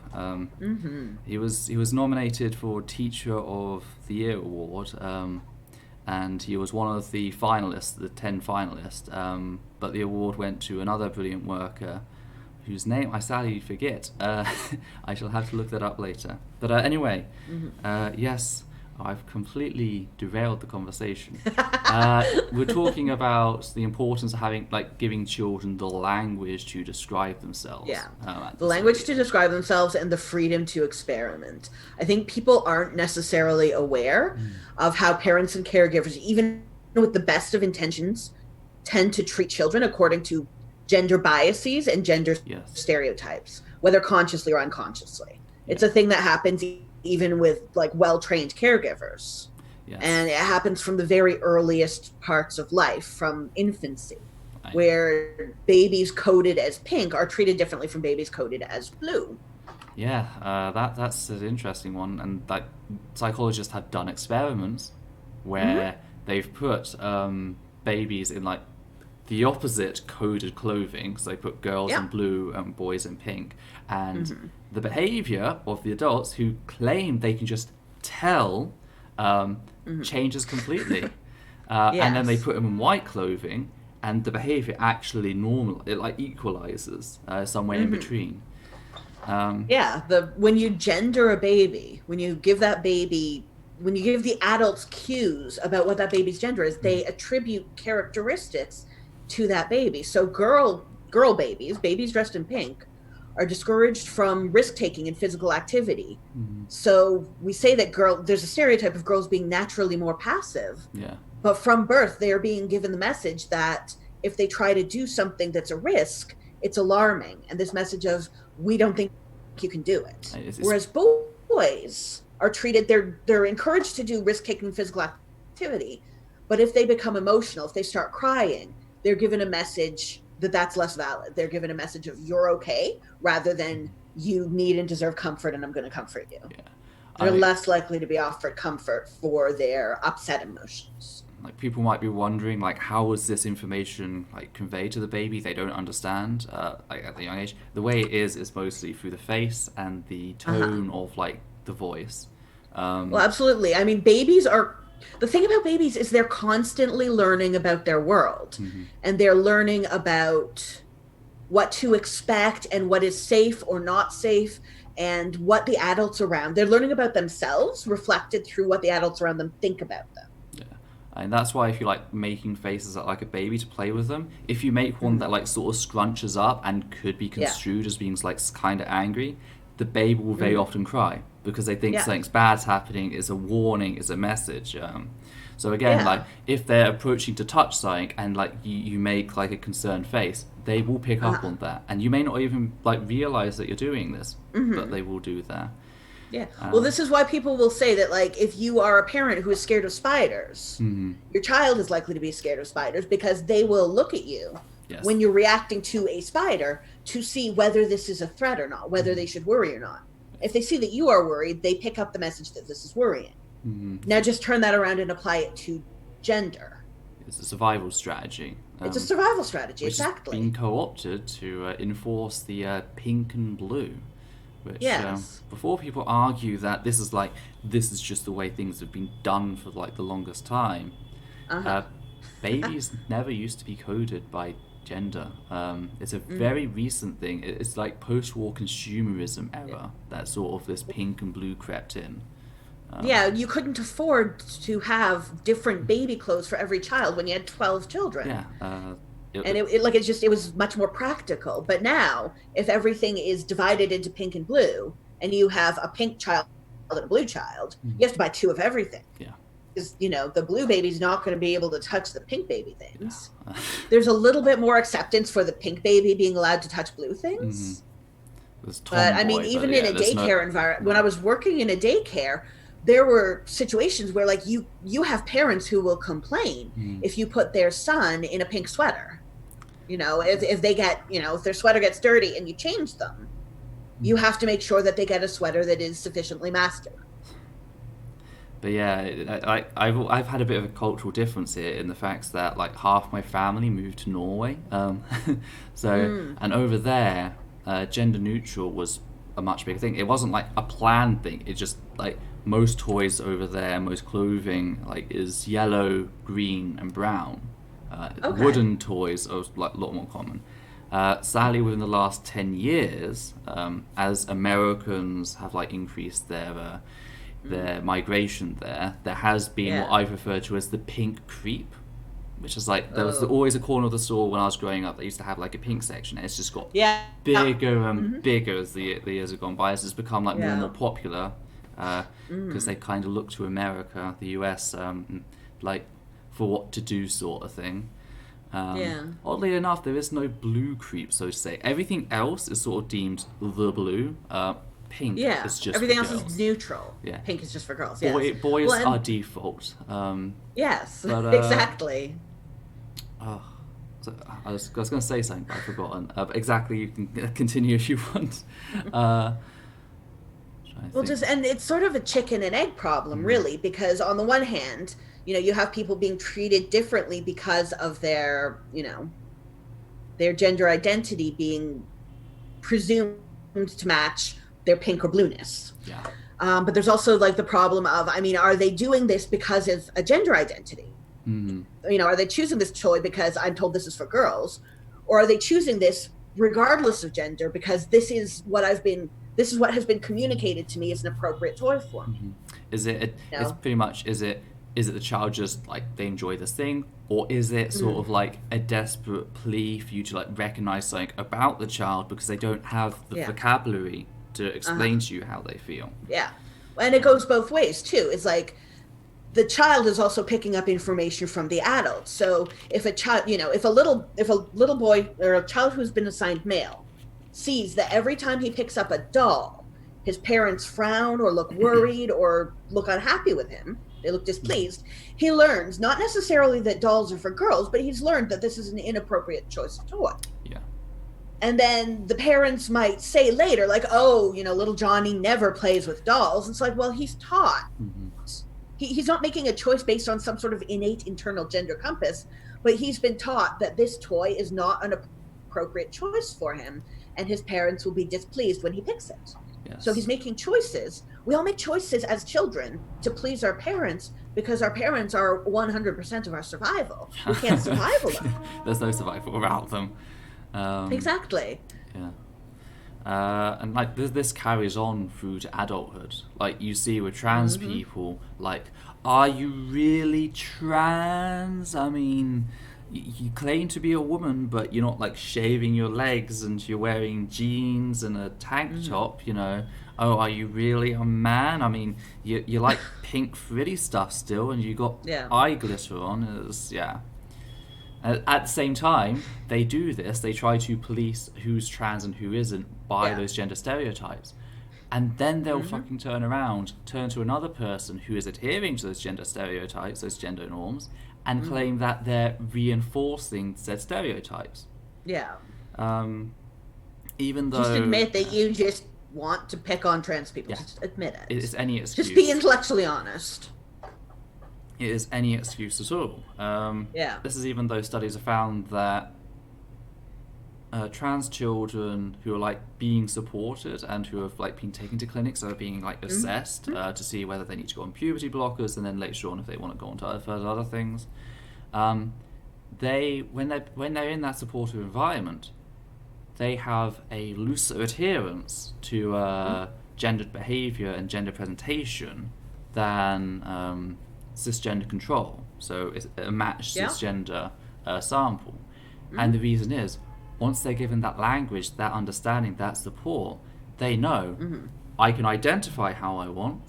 He was nominated for Teacher of the Year award, and he was one of the finalists, the 10 finalists. But the award went to another brilliant worker, whose name I sadly forget. I shall have to look that up later. But anyway, yes. I've completely derailed the conversation. We're talking about the importance of giving children the language to describe themselves. Yeah, the language to describe themselves and the freedom to experiment. I think people aren't necessarily aware of how parents and caregivers, even with the best of intentions, tend to treat children according to gender biases and gender stereotypes, whether consciously or unconsciously. It's a thing that happens even with well-trained caregivers. Yes. And it happens from the very earliest parts of life, from infancy, where babies coded as pink are treated differently from babies coded as blue. Yeah, that's an interesting one. And psychologists have done experiments where they've put babies in the opposite coded clothing. So they put girls in blue and boys in pink. And the behavior of the adults who claim they can just tell changes completely. And then they put them in white clothing, and the behavior actually it equalizes somewhere in between. When you gender a baby, when you give the adults cues about what that baby's gender is, they attribute characteristics to that baby. So girl babies dressed in pink, are discouraged from risk-taking in physical activity. So we say that there's a stereotype of girls being naturally more passive. Yeah. But from birth, they are being given the message that if they try to do something that's a risk, it's alarming. And this message of, we don't think you can do it. Whereas boys are treated, they're encouraged to do risk-taking physical activity. But if they become emotional, if they start crying, they're given a message that's less valid. They're given a message of, you're okay, rather than you need and deserve comfort and I'm going to comfort you. Yeah. They're less likely to be offered comfort for their upset emotions. People might be wondering, how was this information conveyed to the baby? They don't understand at the young age. The way it is mostly through the face and the tone of the voice. Well, absolutely. I mean, the thing about babies is they're constantly learning about their world, and they're learning about what to expect and what is safe or not safe, and what the adults around. They're learning about themselves reflected through what the adults around them think about them. Yeah, and that's why if you making faces at a baby to play with them, if you make one that sort of scrunches up and could be construed as being kind of angry, the baby will very often cry, because they think something's bad's happening, is a warning, is a message. So again, if they're approaching to touch something and you make a concerned face, they will pick up on that, and you may not even realize that you're doing this, but they will do that. Yeah. Well, this is why people will say that if you are a parent who is scared of spiders, your child is likely to be scared of spiders, because they will look at you when you're reacting to a spider to see whether this is a threat or not, whether they should worry or not. If they see that you are worried, they pick up the message that this is worrying. Now just turn that around and apply it to gender. It's a survival strategy. It's a survival strategy, exactly. Which has been co-opted to enforce the pink and blue. Which, before people argue that this is just the way things have been done for the longest time, babies never used to be coded by gender. It's a very recent thing. It's post-war consumerism era that sort of this pink and blue crept in. You couldn't afford to have different baby clothes for every child when you had 12 children. It was much more practical. But now, if everything is divided into pink and blue, and you have a pink child and a blue child, you have to buy 2 of everything. Yeah. Because, the blue baby's not going to be able to touch the pink baby things. There's a little bit more acceptance for the pink baby being allowed to touch blue things. But I mean, even in a daycare environment, when I was working in a daycare, there were situations where you have parents who will complain if you put their son in a pink sweater. If they get, if their sweater gets dirty and you change them, you have to make sure that they get a sweater that is sufficiently masculine. But yeah, I've had a bit of a cultural difference here in the fact that like half my family moved to Norway, and over there, gender neutral was a much bigger thing. It wasn't like a planned thing. It just like most toys over there, most clothing like is yellow, green, and brown. Okay. Wooden toys are like a lot more common. Sadly, within the last 10 years, as Americans have like increased their migration there has been what I refer to as the pink creep, which is like there was always a corner of the store when I was growing up. They used to have like a pink section. And it's just got bigger and bigger as the years have gone by. As it's become like more and more popular because they kind of look to America, the US, like for what to do sort of thing. Oddly enough, there is no blue creep, so to say. Everything else is sort of deemed the blue. Pink is just everything for else girls. is neutral. Yeah. Pink is just for girls. Boys are default. Yes, but, exactly. So I was going to say something, but I've forgotten. But exactly, you can continue if you want. And it's sort of a chicken and egg problem, really, because on the one hand, you have people being treated differently because of their gender identity being presumed to match their pink or blueness. Yeah. But there's also like the problem of, are they doing this because it's a gender identity? Are they choosing this toy because I'm told this is for girls, or are they choosing this regardless of gender because this is what has been communicated to me as an appropriate toy for me? Is it? It's pretty much. Is it the child just like they enjoy this thing, or is it sort of like a desperate plea for you to like recognize something about the child because they don't have the vocabulary to explain to you how they feel? Yeah, and it goes both ways too. It's like the child is also picking up information from the adult. So if a child, if a little boy or a child who's been assigned male sees that every time he picks up a doll, his parents frown or look worried or look unhappy with him, they look displeased, he learns not necessarily that dolls are for girls, but he's learned that this is an inappropriate choice of toy. Yeah. And then the parents might say later, like, oh, little Johnny never plays with dolls. It's like, well, he's taught. He's not making a choice based on some sort of innate internal gender compass, but he's been taught that this toy is not an appropriate choice for him, and his parents will be displeased when he picks it. Yes. So he's making choices. We all make choices as children to please our parents because our parents are 100% of our survival. We can't survive alone. There's no survival without them. Exactly. Yeah. And like this carries on through to adulthood. Like you see with trans people, like, are you really trans? I mean, you claim to be a woman, but you're not like shaving your legs and you're wearing jeans and a tank top, Oh, are you really a man? I mean, you like pink frilly stuff still, and you got eye glitter on. At the same time, they do this. They try to police who's trans and who isn't by those gender stereotypes. And then they'll fucking turn to another person who is adhering to those gender stereotypes, those gender norms, and claim that they're reinforcing said stereotypes. Yeah. Even though... Just admit that you just want to pick on trans people. Just admit it. It's any excuse. Just be intellectually honest. It is any excuse at all. This is even though studies have found that trans children who are like being supported and who have like been taken to clinics are being like assessed to see whether they need to go on puberty blockers, and then later on if they want to go on to other things. When they're in that supportive environment, they have a looser adherence to gendered behavior and gender presentation than cisgender control. So it's a matched cisgender sample. And the reason is, once they're given that language, that understanding, that support, they know I can identify how I want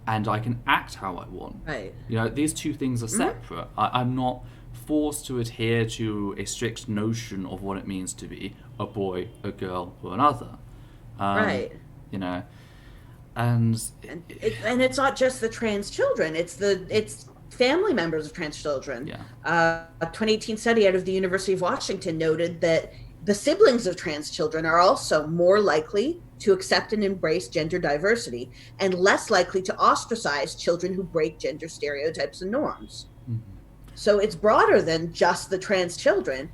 and I can act how I want. Right. These two things are separate. I'm not forced to adhere to a strict notion of what it means to be a boy, a girl, or another. Right. And it's not just the trans children. It's family members of trans children. Yeah. A 2018 study out of the University of Washington noted that the siblings of trans children are also more likely to accept and embrace gender diversity and less likely to ostracize children who break gender stereotypes and norms. Mm-hmm. So it's broader than just the trans children.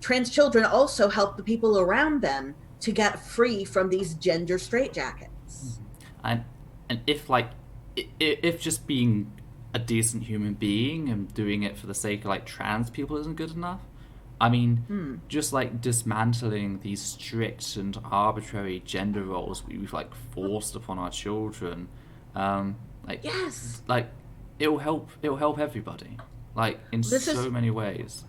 Trans children also help the people around them to get free from these gender straitjackets. Mm-hmm. And if just being a decent human being and doing it for the sake of like trans people isn't good enough, I mean, just like dismantling these strict and arbitrary gender roles we've like forced upon our children, like Yes. like it'll help everybody, like in so many ways.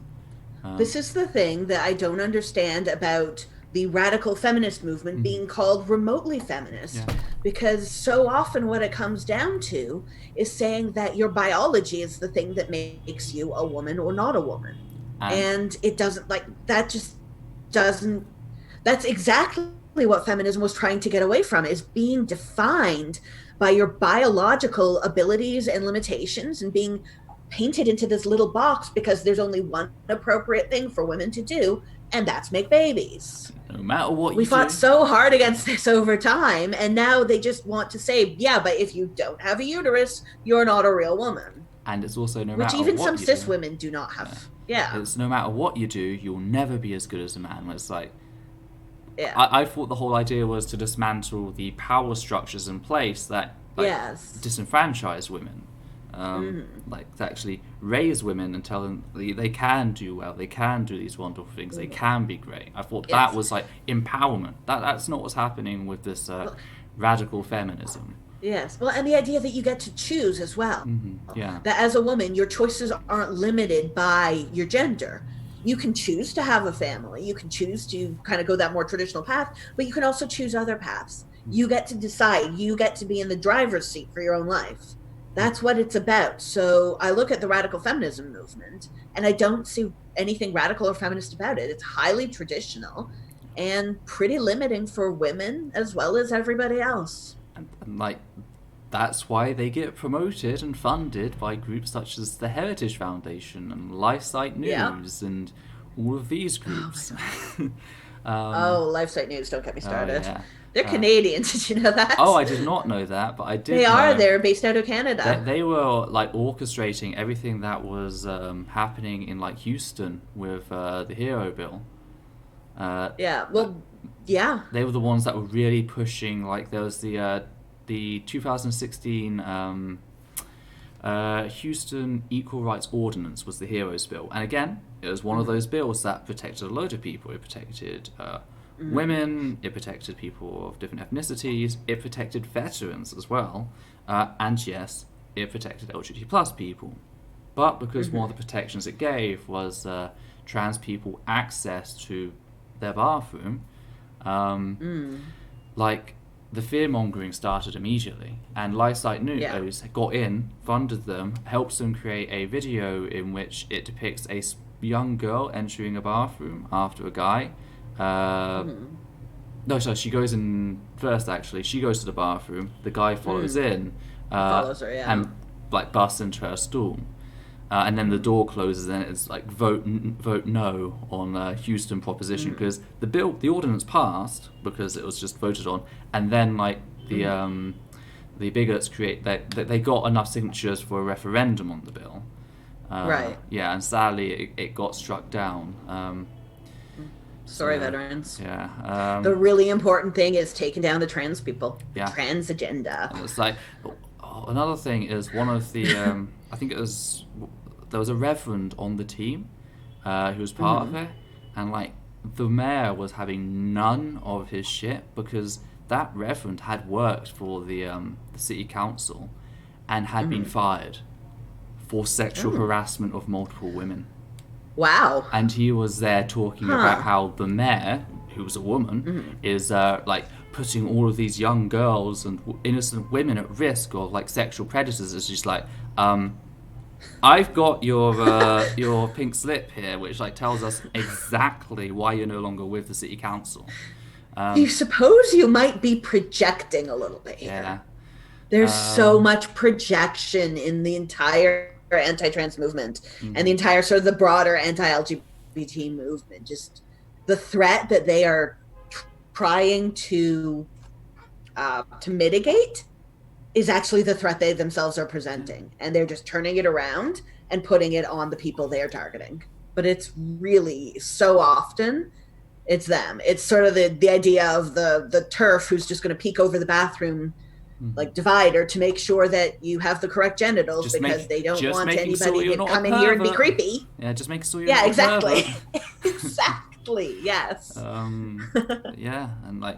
This is the thing that I don't understand about the radical feminist movement being called remotely feminist. Yeah. Because so often what it comes down to is saying that your biology is the thing that makes you a woman or not a woman. And it doesn't, like, that just doesn't, that's exactly what feminism was trying to get away from, is being defined by your biological abilities and limitations and being painted into this little box because there's only one appropriate thing for women to do, and that's make babies. No matter what we fought so hard against this over time, and now they just want to say, yeah, but if you don't have a uterus, you're not a real woman. And it's also no matter what, which even some cis women do not have. Yeah. It's no matter what you do, you'll never be as good as a man. It's like, yeah. I thought the whole idea was to dismantle the power structures in place that disenfranchise women. Like to actually raise women and tell them they can do well, they can do these wonderful things, they can be great. I thought that was like empowerment. That's not what's happening with this radical feminism. Yes, well, and the idea that you get to choose as well. Yeah. That as a woman, your choices aren't limited by your gender. You can choose to have a family. You can choose to kind of go that more traditional path, but you can also choose other paths. You get to decide. You get to be in the driver's seat for your own life. That's what it's about. So I look at the radical feminism movement, and I don't see anything radical or feminist about it. It's highly traditional and pretty limiting for women as well as everybody else. And like, that's why they get promoted and funded by groups such as the Heritage Foundation and LifeSite News and all of these groups. LifeSite News, don't get me started. Yeah. They're Canadian, did you know that? Oh, I did not know that, but I did they're based out of Canada. They were like orchestrating everything that was happening in like Houston with the Hero Bill. They were the ones that were really pushing, like there was the 2016 Houston Equal Rights Ordinance was the Heroes Bill. And again, it was one of those bills that protected a load of people. It protected women, it protected people of different ethnicities, it protected veterans as well, and yes, it protected LGBT plus people. But because one of the protections it gave was trans people access to their bathroom, like the fear-mongering started immediately, and LifeSite News got in, funded them, helps them create a video in which it depicts a young girl entering a bathroom after a guy. No, sorry, she goes in first, actually. She goes to the bathroom, the guy follows in, follows her, and like busts into her stool. And then the door closes, and it's like vote no on Houston proposition, because the ordinance passed because it was just voted on, and then like the bigots they got enough signatures for a referendum on the bill. Right. Yeah, and sadly it got struck down. Sorry, veterans. Yeah. The really important thing is taking down the trans people. Yeah. Trans agenda. And it's like another thing is one of the I think there was a reverend on the team who was part of it, and like the mayor was having none of his shit because that reverend had worked for the city council and had been fired for sexual harassment of multiple women. Wow. And he was there talking about how the mayor, who was a woman, is like putting all of these young girls and innocent women at risk of like sexual predators. It's just like, I've got your pink slip here, which like tells us exactly why you're no longer with the city council. You suppose you might be projecting a little bit here. Yeah. There's so much projection in the entire anti-trans movement and the entire sort of the broader anti-LGBT movement, just the threat that they are trying to mitigate is actually the threat they themselves are presenting, and they're just turning it around and putting it on the people they're targeting. But it's really so often it's them. It's sort of the idea of the TERF who's just going to peek over the bathroom like divider to make sure that you have the correct genitals because they don't want anybody to come in here and be creepy. Yeah, just make sure you're not exactly. a Exactly. Yes. Yeah, and like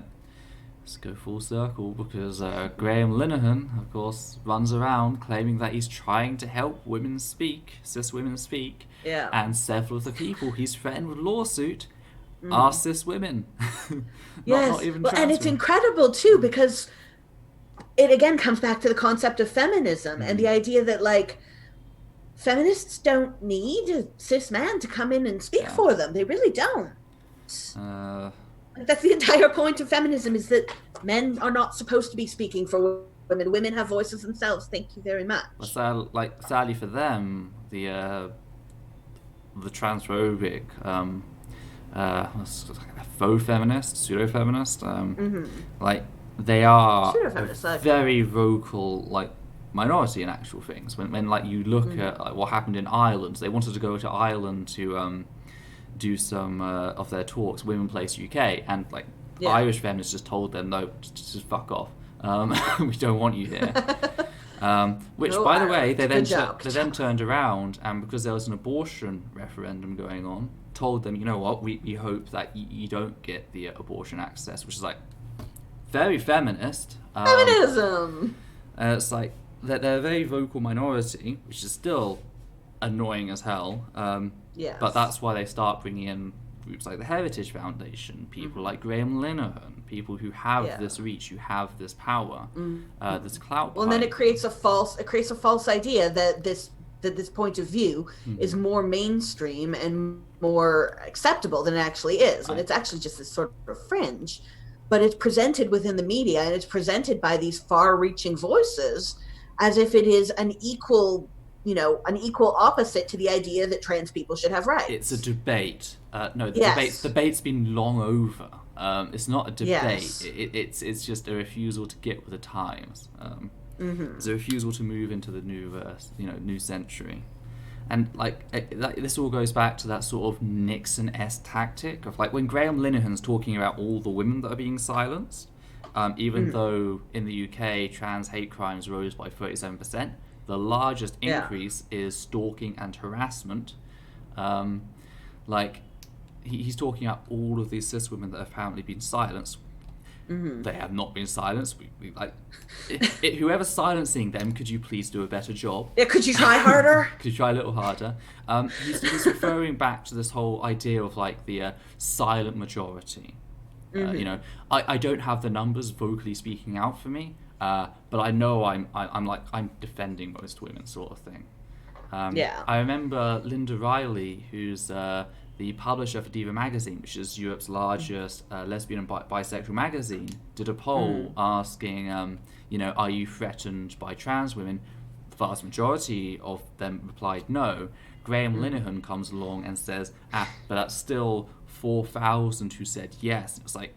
let's go full circle because Graham Linehan, of course, runs around claiming that he's trying to help women speak, cis women speak. Yeah. And several of the people he's threatened with lawsuit are cis women. Not even well, trans and it's women. incredible too because it again comes back to the concept of feminism and the idea that like feminists don't need a cis man to come in and speak for them. They really don't. That's the entire point of feminism, is that men are not supposed to be speaking for women. Women have voices themselves. Thank you very much. But sadly for them, the transphobic, faux feminist, pseudo feminist, like they are a very vocal like minority in actual things. When like you look at like, what happened in Ireland, they wanted to go to Ireland to do some of their talks, Women Place UK, and like Irish feminists just told them no, just fuck off. We don't want you here. Which, by the way, they then turned around, and because there was an abortion referendum going on, told them, you know what, we hope that you don't get the abortion access, which is like very feminist. Feminism. It's like they're a very vocal minority, which is still annoying as hell. Yes. But that's why they start bringing in groups like the Heritage Foundation, people like Graham Linehan, people who have this reach, who have this power, this clout. Well, and then it creates a false idea that this point of view is more mainstream and more acceptable than it actually is, when it's actually just this sort of fringe. But it's presented within the media, and it's presented by these far-reaching voices as if it is an equal opposite to the idea that trans people should have rights. It's a debate. The debate's been long over. It's not a debate. It's just a refusal to get with the times. It's a refusal to move into the new century. And like this all goes back to that sort of Nixon-esque tactic of like when Graham Linehan's talking about all the women that are being silenced, even though in the UK trans hate crimes rose by 37%, the largest increase is stalking and harassment. Like he's talking about all of these cis women that have apparently been silenced. They have not been silenced. We like whoever's silencing them, could you please do a better job? Yeah, could you try harder? Could you try a little harder? He's referring back to this whole idea of like the silent majority. I don't have the numbers vocally speaking out for me, but I know I'm defending most women, sort of thing. I remember Linda Riley, who's the publisher for Diva magazine, which is Europe's largest lesbian and bisexual magazine, did a poll asking, are you threatened by trans women? The vast majority of them replied no. Graham Linehan comes along and says, but that's still 4,000 who said yes. It's like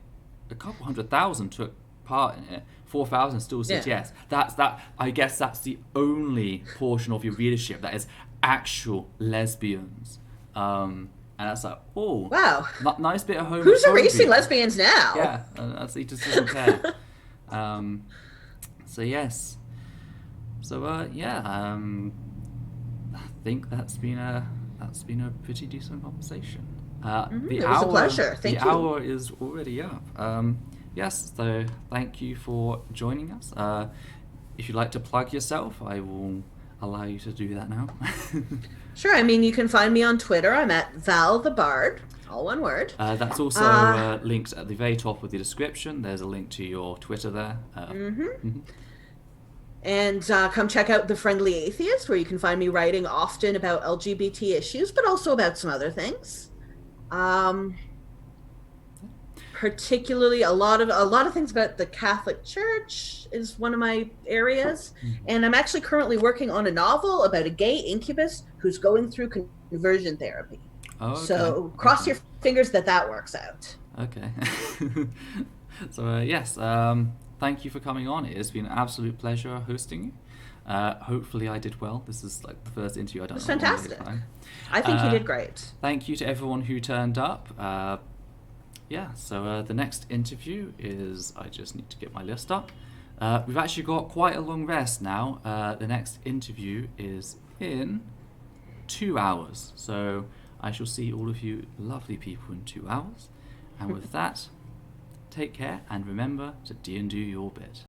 a couple 100,000 took part in it. 4,000 still said yes. I guess that's the only portion of your readership that is actual lesbians. And that's like, oh, wow, nice bit of homophobia. Who's erasing lesbians now? Yeah, he just doesn't care. So yes, so I think that's been a pretty decent conversation. It was a pleasure. Thank you. The hour is already up. Yes, so thank you for joining us. If you'd like to plug yourself, I will allow you to do that now. Sure. I mean, you can find me on Twitter. I'm at Val the Bard, all one word. That's also linked at the very top of the description. There's a link to your Twitter there. And come check out The Friendly Atheist, where you can find me writing often about LGBT issues, but also about some other things. particularly a lot of things about the Catholic Church is one of my areas, and I'm actually currently working on a novel about a gay incubus who's going through conversion therapy. Oh, okay. So cross Okay. your fingers that works out. Okay. So, yes, thank you for coming on. It has been an absolute pleasure hosting you. Hopefully, I did well. This is like the first interview I've done It's in a long, long fantastic. time. I think you did great. Thank you to everyone who turned up. Yeah, so the next interview is, I just need to get my list up. We've actually got quite a long rest now. The next interview is in 2 hours. So I shall see all of you lovely people in 2 hours. And with that, take care and remember to do your bit.